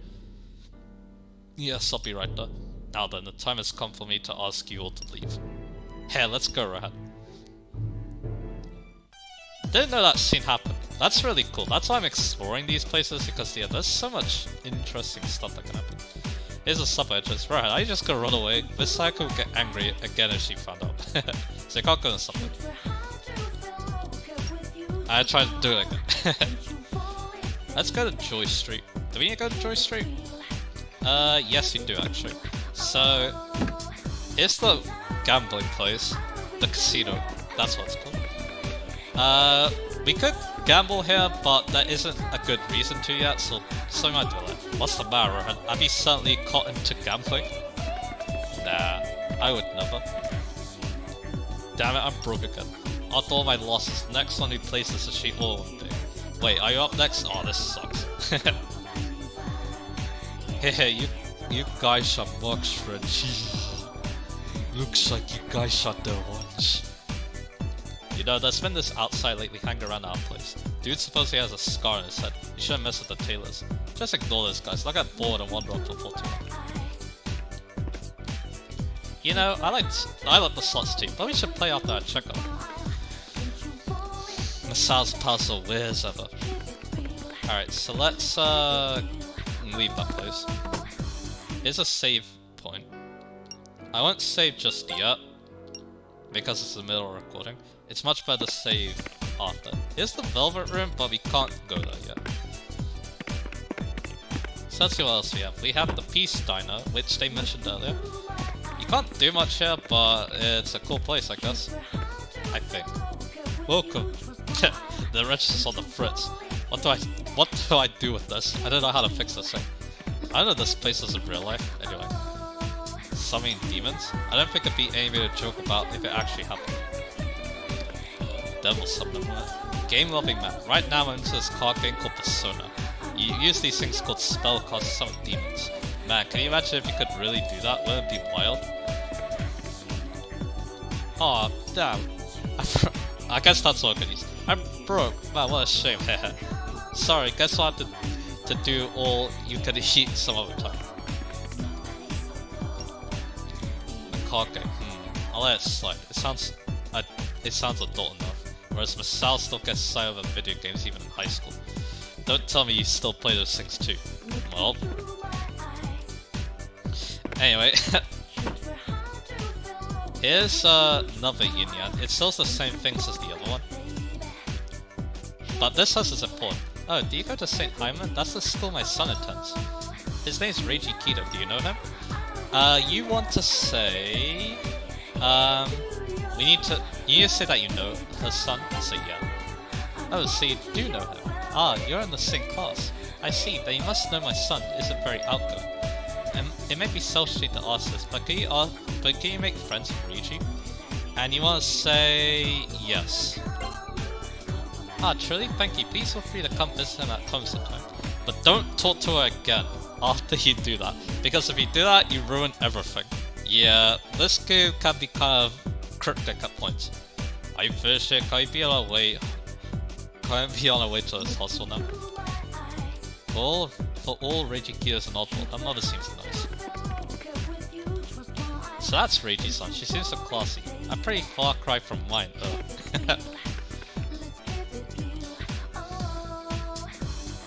Yes, I'll be right there. Now then, the time has come for me to ask you all to leave. Here, let's go, Rahat. Didn't know that scene happened. That's really cool. That's why I'm exploring these places, because yeah, there's so much interesting stuff that can happen. Here's a sub entrance. Right, I just gonna run away. This Psycho would get angry again if she found out. So you can't go in the subway. I tried to do it again. Let's go to Joy Street. Do we need to go to Joy Street? Yes we do actually. So, here's the gambling place. The casino. That's what it's called. We could gamble here, but there isn't a good reason to yet, so we might do that. What's the matter, Rohan? Have you suddenly caught into gambling? Nah, I would never. Damn it, I'm broke again. After all my losses, next one who plays this is she all one day. Wait, are you up next? Oh, this sucks. Hey, you guys shot Mark's friend. Looks like you guys shot their ones. You know, there's been this outside lately hanging around our place. Dude supposedly has a scar on his head. You shouldn't mess with the tailors. Just ignore this, guys. I'll get bored and wander up to 14. You know, I like the slots too, but we should play after I check out. Masal's puzzle, where's ever. Alright, so let's leave that place. Here's a save point. I won't save just yet, because it's the middle of recording. It's much better to save after. Here's the Velvet Room, but we can't go there yet. So let's see what else we have. We have the Peace Diner, which they mentioned earlier. You can't do much here, but it's a cool place, I guess. I think. Welcome. The register's on the fritz. What do I do with this? I don't know how to fix this thing. I don't know this place is in real life. Anyway. Summoning demons? I don't think it'd be anything to joke about if it actually happened. Devil summon them. Game-loving man. Right now I'm into this card game called Persona. You use these things called spell cards to summon demons. Man, can you imagine if you could really do that? Wouldn't it be wild? Aw, damn. I guess that's all I could use. I'm broke. Man, what a shame. Sorry, guess I'll have to do all you can eat some other time. A card game. I'll let it slide. It sounds adult enough. Whereas Masal still gets excited over video games even in high school. Don't tell me you still play those things too. Well. Anyway. Here's another yin yang. It sells the same things as the other one. But this house is important. Oh, do you go to St. Hyman? That's the school my son attends. His name's Reiji Kido, do you know him? You want to say... you need to say that you know her son, so yeah. Oh, so you do know him. Ah, you're in the same class. I see, then you must know my son isn't very outgoing. It may be selfish to ask this, but can you make friends with Reiji? And you want to say yes. Ah, truly? Thank you. Please feel free to come visit him at home sometime. But don't talk to her again after you do that, because if you do that, you ruin everything. Yeah, this game can be kind of cryptic at points. Are you finished here? Can you be on our way? Can I be on our way to this hostel now? For all Reiji Kido's an oddball, her mother seems nice. So that's Reiji's son, she seems so classy. A pretty far cry from mine though.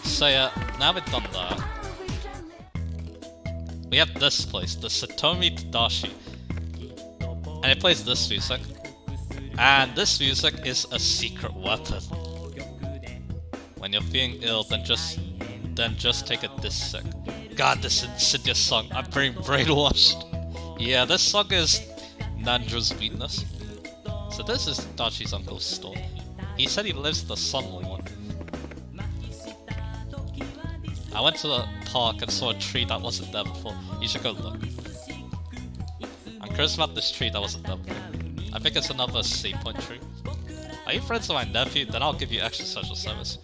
So yeah, now we've done that. We have this place, the Satomi Tadashi. And it plays this music. And this music is a secret weapon. When you're feeling ill, then just take a disc sick. God, this insidious song, I'm being brainwashed. Yeah, this song is Nanjo's weakness. So this is Tadachi's uncle's store. He said he lives in the Sunwell one. I went to the park and saw a tree that wasn't there before. You should go look. I'm curious about this tree that wasn't there before. I think it's another save point tree. Are you friends with my nephew? Then I'll give you extra social service.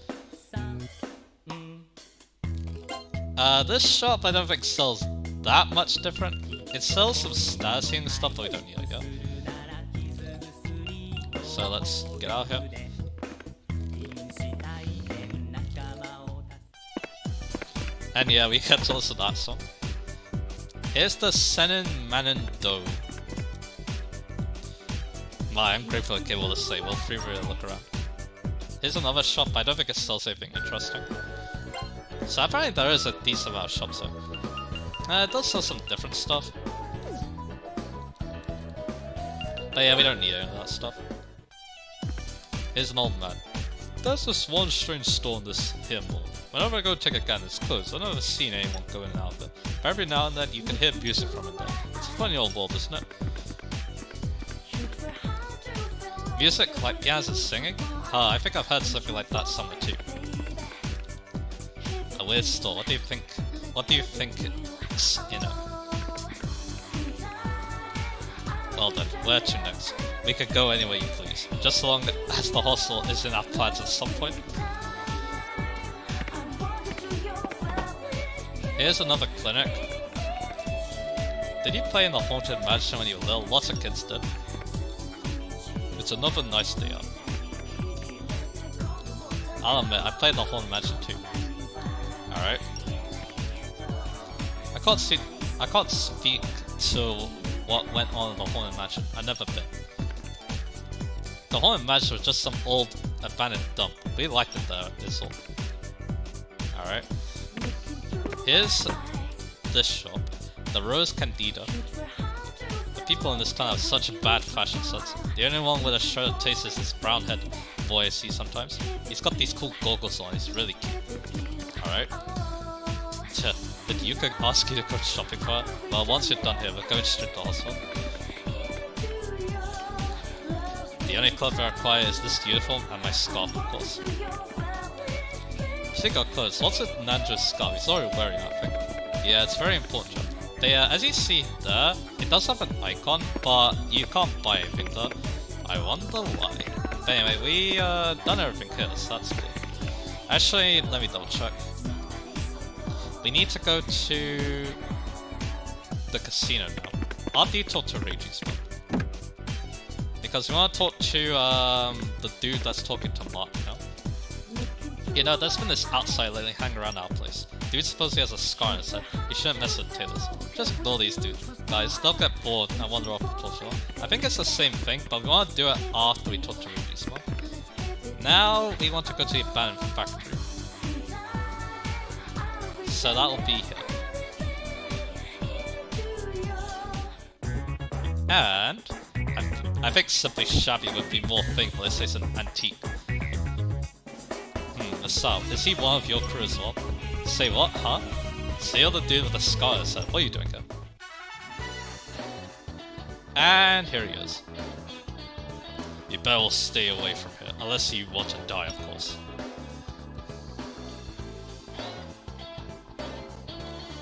This shop I don't think sells that much different. It sells some status healing stuff that we don't need, I guess. So let's get out here. And yeah, we get to listen to that song. Here's the Senin Manen Do. My, I'm grateful I gave all this say. We'll free look around. Here's another shop. I don't think it sells anything interesting. So apparently there is a decent amount of shops here. It does sell some different stuff. But yeah, we don't need any of that stuff. Here's an old man. there's this one strange store in this here mall. Whenever I go check again, it's closed. I've never seen anyone go in and out of it. But every now and then you can hear music from it though. It's a funny old world, isn't it? Music like pianos and singing? I think I've heard something like that somewhere too. A weird store. What do you think? What do you think it's in it? Well then, where to next? We could go anywhere you please, just so long as the hostel is in our plans at some point. Here's another clinic. Did you play in the Haunted Mansion when you were little? Lots of kids did. It's another nice day out. I'll admit, I played the Haunted Mansion too. Alright. I can't speak to what went on in the Haunted Mansion. I never been. The Haunted Mansion was just some old abandoned dump. We liked it there, is all. Alright. Here's this shop. The Rose Candida. The people in this town have such a bad fashion sense. The only one with a shredded taste is this brown-haired boy I see sometimes. He's got these cool goggles on, he's really cute. Alright. Did Yuka ask you to go shopping for her? Well, once you're done here, we're going straight to the hospital. The only clothes I require is this uniform and my scarf, of course. She got clothes. What's with Nanjo's scarf? He's already wearing it, I think. Yeah, it's very important. They, as you see there, it does have an icon, but you can't buy anything there. I wonder why. But anyway, we done everything here, so that's cool. Actually, let me double check. We need to go to the casino now. After you talk to Reiji's mom. Because we want to talk to the dude that's talking to Mark now. You know, there's been this outside lately hanging around our place. Dude supposedly has a scar on his head. You shouldn't mess with tailors. Just ignore these dudes. Guys, they'll get bored and wander off the torture. I think it's the same thing, but we want to do it after we talk to Reiji's mom. Now we want to go to the abandoned factory. So that will be here. And I think simply shabby would be more thing. Let's say it's an antique. Asal, is he one of your crew as well? Say what, huh? Say you're the dude with the scar on his head. What are you doing here? And here he is. You better all stay away from here, unless you want to die, of course.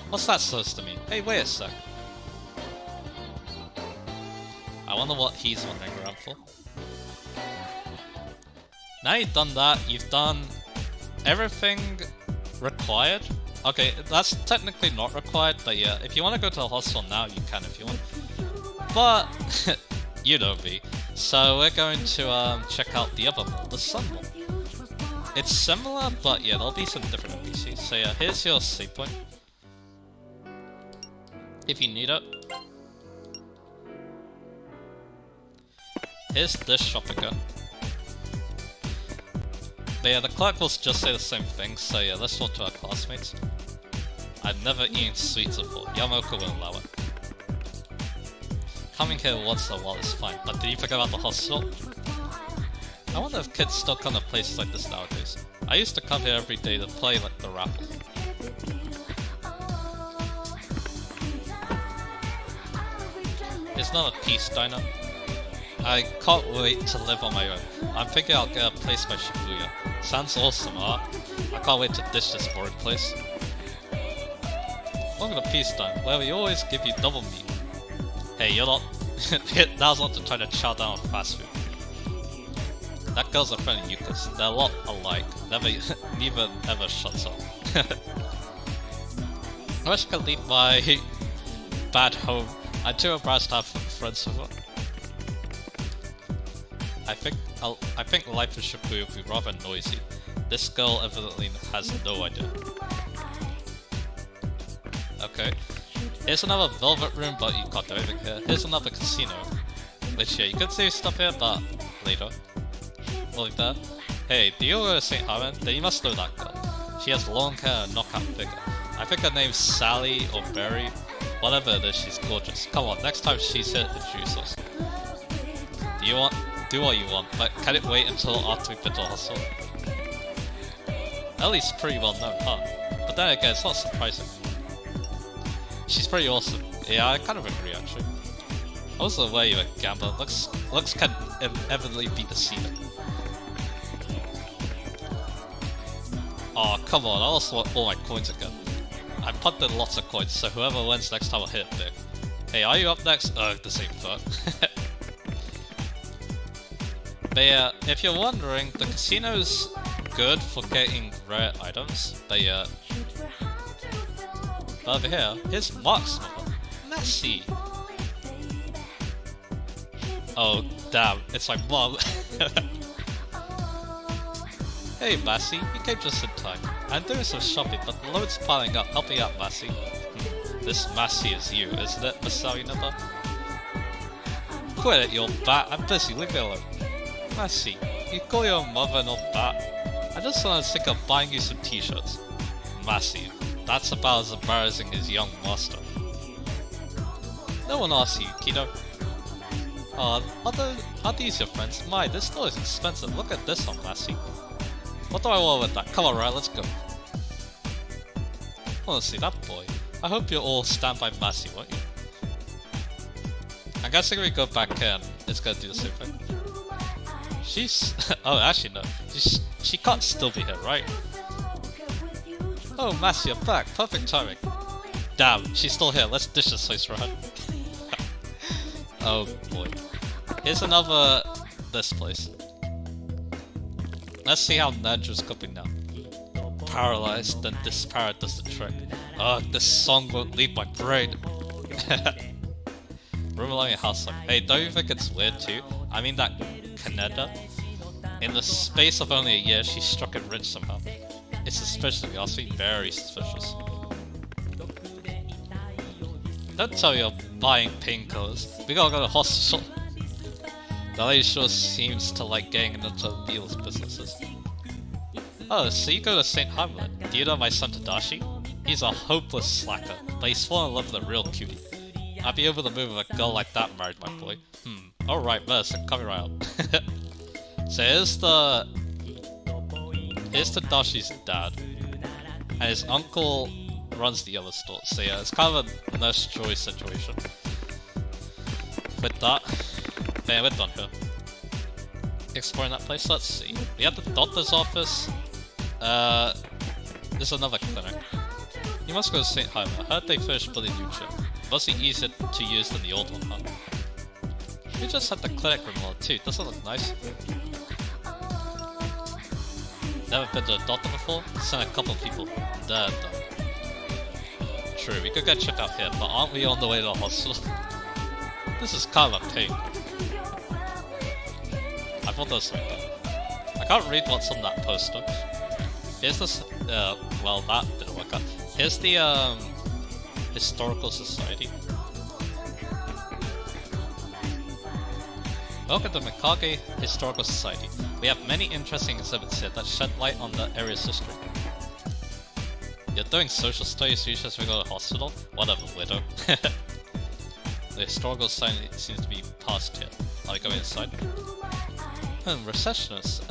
What's that supposed to mean? Hey, wait a sec. I wonder what he's wandering around for. Now you've done that, you've done everything required. Okay, that's technically not required, but yeah, if you want to go to the hostel now, you can if you want. But, you know me. So we're going to check out the other mall, the Sun Mall. It's similar, but yeah, there'll be some different NPCs. So yeah, here's your save point. If you need it. Here's this shop again. But yeah, the clerk will just say the same thing, so yeah, let's talk to our classmates. I've never eaten sweets before. Yamaoka won't allow it. Coming here once in a while is fine, but did you forget about the hostel? I wonder if kids still come to places like this nowadays. I used to come here every day to play like the raffle. It's not a peace diner. I can't wait to live on my own. I'm thinking I'll get a place by Shibuya. Sounds awesome, huh? I can't wait to ditch this boring place. Welcome to peacetime, where we always give you double meat. Hey, you're not... Now's not to try to chow down on fast food. That girl's a friend of Yuka's. They're a lot alike. Neither ever shuts up. I wish I could leave my bad home. I'm too embarrassed to have friends with her. I think life in Shibuya would be rather noisy. This girl evidently has no idea. Okay. Here's another velvet room, but you can't do anything here. Here's another casino. Which, yeah, you could do stuff here, but later. Like that. Hey, do you go to St. Harmon? Then you must know that girl. She has long hair and knockout figure. I think her name's Sally or Berry. Whatever it is, she's gorgeous. Come on, next time she's here, introduce us. Do what you want, but can it wait until after we've been to the hostel? Ellie's pretty well known, huh? But then again, it's not surprising. She's pretty awesome. Yeah, I kind of agree actually. Also, the way you're a gambler, looks can evidently be deceiving. Oh, come on, I also want all my coins again. I punted lots of coins, so whoever wins next time will hit it big. Hey, are you up next? Ugh, the same fuck. But yeah, if you're wondering, the casino's good for getting rare items, but yeah. But over here, here's Mark's number. Messy. Oh, damn, it's my mom. Hey, Massey, you came just in time. I'm doing some shopping, but the load's piling up. Help me out, Massey. This Massey is you, isn't it, Miss Sarinaba? Quit it, you old bat. I'm busy, leave me alone. Massey, you call your mother an old bat? I just want to think of buying you some t-shirts. Massey, that's about as embarrassing as young master. No one asks you, kiddo. Are these your friends? My, this store is expensive. Look at this one, Massey. What do I want with that? Come on, right, let's go. Honestly, that boy. I hope you'll all stand by Massey, won't you? I'm guessing we go back in, it's gonna do the same thing. She's... oh, actually no. She can't still be here, right? Oh, Massey, you're back. Perfect timing. Damn, she's still here. Let's dish this place for her. Oh boy. Here's another... this place. Let's see how Nandra's coping now. Paralyzed, then this parrot does the trick. Ugh, this song won't leave my brain. Room along your house song. Hey, don't you think it's weird too? I mean that Kaneda? In the space of only a year, she struck it rich somehow. It's suspicious of me, honestly, very suspicious. Don't tell me you're buying painkillers. We gotta go to the hospital. The lady sure seems to like getting into Beale's businesses. Oh, so you go to St. Hamlet. Do you know my son Tadashi? He's a hopeless slacker, but he's fallen in love with a real cutie. I'd be over the moon with a girl like that married, my boy. Alright, Mercer, coming right out. So here's Tadashi's dad. And his uncle runs the other store. So yeah, it's kind of a nurse choice situation. With that, yeah, we're done here. Exploring that place, let's see. We have the doctor's office. There's another clinic. You must go to St. Jaime. I heard they finished building a new chip. It must be easier to use than the old one, huh? We just had the clinic remodeled too. Doesn't look nice. Never been to a doctor before? Sent a couple of people. There, though. True, we could get checked out here, but aren't we on the way to the hospital? This is kind of a pain. I thought that was like that. I can't read what's on that poster. Here's this, well, that didn't work out. Here's the, Historical Society. Welcome to Megami Historical Society. We have many interesting exhibits here that shed light on the area's history. You're doing social studies, so you just go to the hospital? Whatever, widow. The Historical Society seems to be past here. Are we going inside? Receptionist.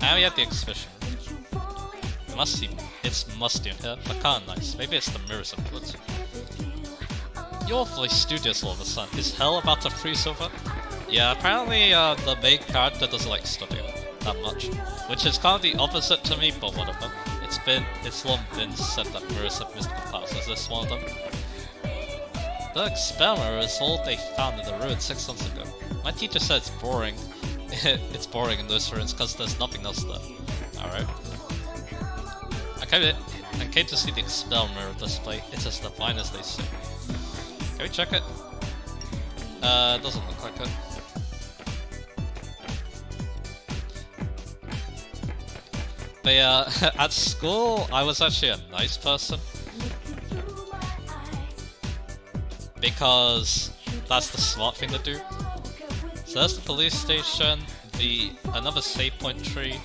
And we have the exhibition. It's musty in here, but kinda nice. Maybe it's the mirror's influence. You're awfully studious all of a sudden. Is hell about to freeze over? Yeah, apparently the main character doesn't like studying that much. Which is kind of the opposite to me, but whatever. It's long been said that mirrors have mystical powers. Is this one of them? The experiment is all they found in the ruins 6 months ago. My teacher said it's boring. It's boring in those ruins because there's nothing else there. Alright. I came to see the experiment display. It's as divine as they say. Can we check it? Doesn't look like it. But yeah, at school, I was actually a nice person. Because that's the smart thing to do. So there's the police station, another save point tree,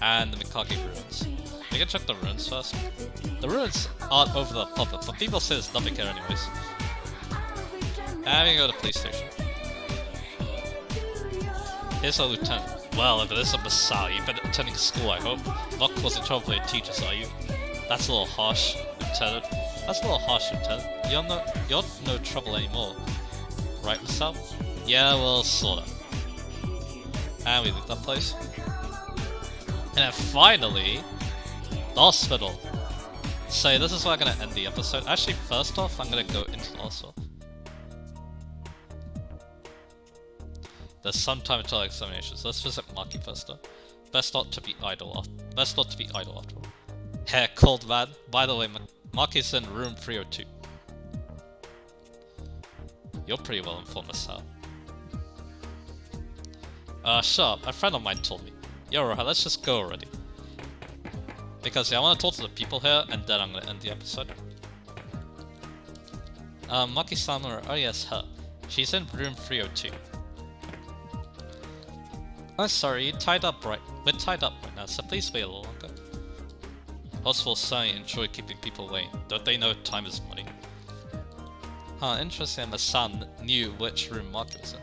and the Mikage ruins. We can check the ruins first. The ruins aren't over the public, but people say there's nothing here anyways. And we can go to the police station. Here's a lieutenant. Well, if it is a Masao, you've been attending school, I hope. Not causing trouble for your teachers, are you? That's a little harsh, Lieutenant. That's a little harsh, Lieutenant. You're no trouble anymore. Right, Masao? Yeah, well, sorta. And we leave that place. And then finally, the hospital. So this is where I'm gonna end the episode. Actually, first off, I'm gonna go into the hospital. There's some time until examinations. Let's visit Maki first though. Best not to be idle after all. Hey, cold man. By the way, Maki's in room 302. You're pretty well informed, Masao. Shut up. A friend of mine told me. Yo, Roha, let's just go already. Because yeah, I want to talk to the people here, and then I'm gonna end the episode. Maki-sama, oh yes, her. She's in room 302. Oh, sorry, we're tied up right now, so please wait a little longer. Hospitals certainly enjoy keeping people waiting. Don't they know time is money? Huh, interesting, the son knew which room Maki was in.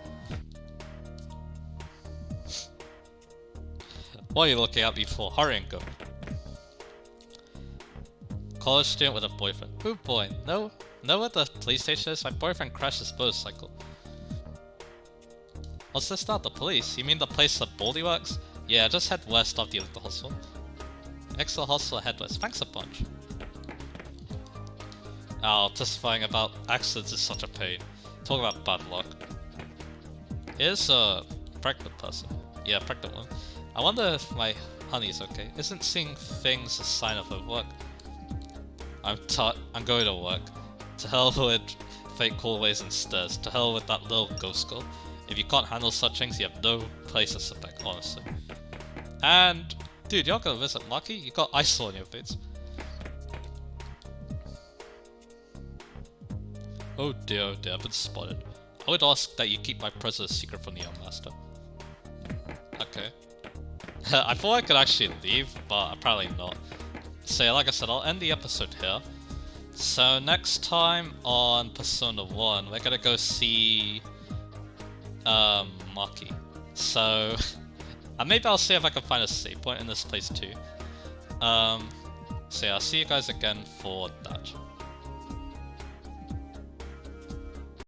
What are you looking at me for? Hurry and go. College student with a boyfriend. Oh boy, know what the police station is? My boyfriend crashed his motorcycle. What's this not the police? You mean the place that Baldy works? Yeah, just head west after you leave the hospital. Exit hospital, head west. Thanks a bunch. Oh, testifying about accidents is such a pain. Talk about bad luck. Here's a pregnant person. Yeah, pregnant one. I wonder if my honey's okay. Isn't seeing things a sign of her work? I'm going to work. To hell with fake hallways and stairs. To hell with that little ghost girl. If you can't handle such things, you have no place to sit back, honestly. And, dude, you're gonna visit Maki? You got ice on your boots. Oh dear, I've been spotted. I would ask that you keep my presence secret from the young master. Okay. I thought I could actually leave, but apparently not. So yeah, like I said, I'll end the episode here. So next time on Persona 1, we're gonna go see Maki. So and maybe I'll see if I can find a save point in this place too. So yeah, I'll see you guys again for that.